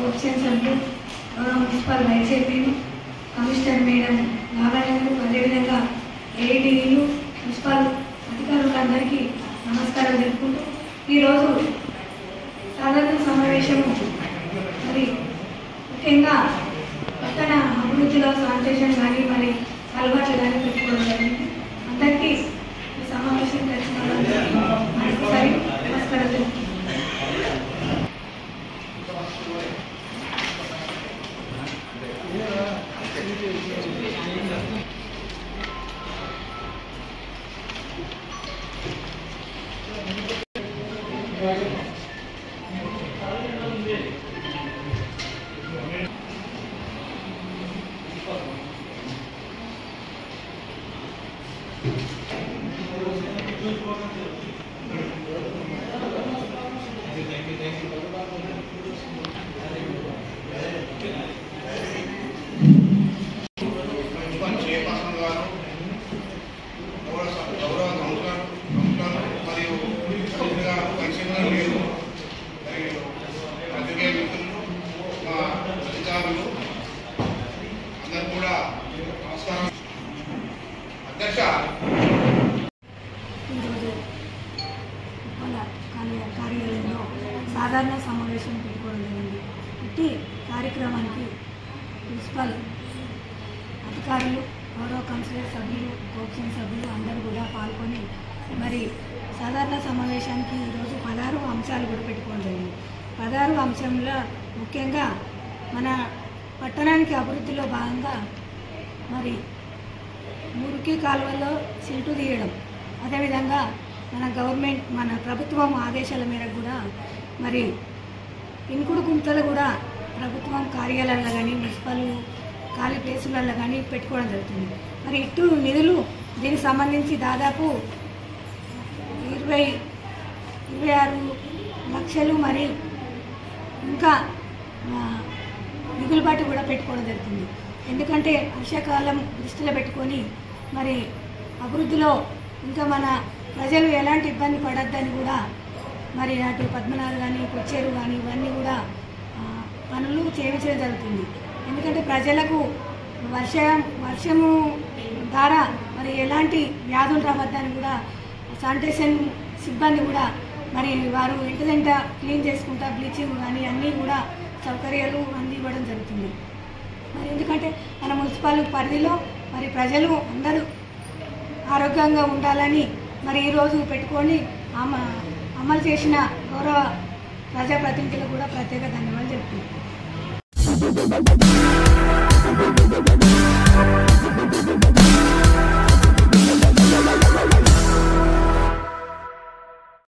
Cooption సభ్యులు municipal vice chairman commissioner madam లావణ్యకు అదేవిధంగా ఏడీలు మున్సిపల్ అధికారులందరికీ నమస్కారం తెలుపుకుంటూ ఈరోజు సాధారణ సమావేశము మరి ముఖ్యంగా పట్టణ అభివృద్ధిలో శానిటేషన్ కానీ మరి అలవాట్లు కానీ పెట్టుకోవడం జరిగింది. అందరికీ ఈ సమావేశం కలిసిన మరొకసారి నమస్కారం తెలుపుకుంటున్నాను. ఈరోజు కార్యాలయంలో సాధారణ సమావేశం పెట్టుకోవడం జరిగింది. ఇట్టి కార్యక్రమానికి మున్సిపల్ అధికారులు, గౌరవ కౌన్సిలర్ సభ్యులు, కోఆప్షన్ సభ్యులు అందరూ కూడా పాల్గొని మరి సాధారణ సమావేశానికి ఈరోజు 16 అంశాలు కూడా పెట్టుకోవడం జరిగింది. 16 అంశంలో ముఖ్యంగా మన పట్టణానికి అభివృద్ధిలో భాగంగా మరి మురికి కాలువల్లో సిల్టు తీయడం, అదేవిధంగా మన ప్రభుత్వం ఆదేశాల మేరకు కూడా మరి ఇంకుడు గుంతలు కూడా ప్రభుత్వం కార్యాలయాల్లో కానీ మున్సిపల్ ఖాళీ ప్లేసులలో కానీ పెట్టుకోవడం జరుగుతుంది. మరి ఇటు నిధులు దీనికి సంబంధించి దాదాపు 26 లక్షలు మరి ఇంకా మిగులు బాటు కూడా పెట్టుకోవడం జరుగుతుంది. ఎందుకంటే వర్షాకాలం దృష్టిలో పెట్టుకొని మరి అభివృద్ధిలో ఇంకా మన ప్రజలు ఎలాంటి ఇబ్బంది పడద్దని కూడా మరి అటు పద్మనాభ కానీ కొచ్చేరు కానీ ఇవన్నీ కూడా పనులు చేయించడం జరుగుతుంది. ఎందుకంటే ప్రజలకు వర్షము ద్వారా మరి ఎలాంటి వ్యాధులు రావద్దని కూడా శానిటేషన్ సిబ్బంది కూడా మరి వారు ఇంటిదంట క్లీన్ చేసుకుంటా బ్లీచింగ్ కానీ అన్నీ కూడా సౌకర్యాలు అందివ్వడం జరుగుతుంది. మరి ఎందుకంటే మన మున్సిపల్ పరిధిలో మరి ప్రజలు అందరూ ఆరోగ్యంగా ఉండాలని మరి ఈరోజు పెట్టుకొని అమలు చేసిన గౌరవ ప్రజాప్రతినిధులకు కూడా ప్రత్యేక ధన్యవాదాలు చెప్తున్నాను.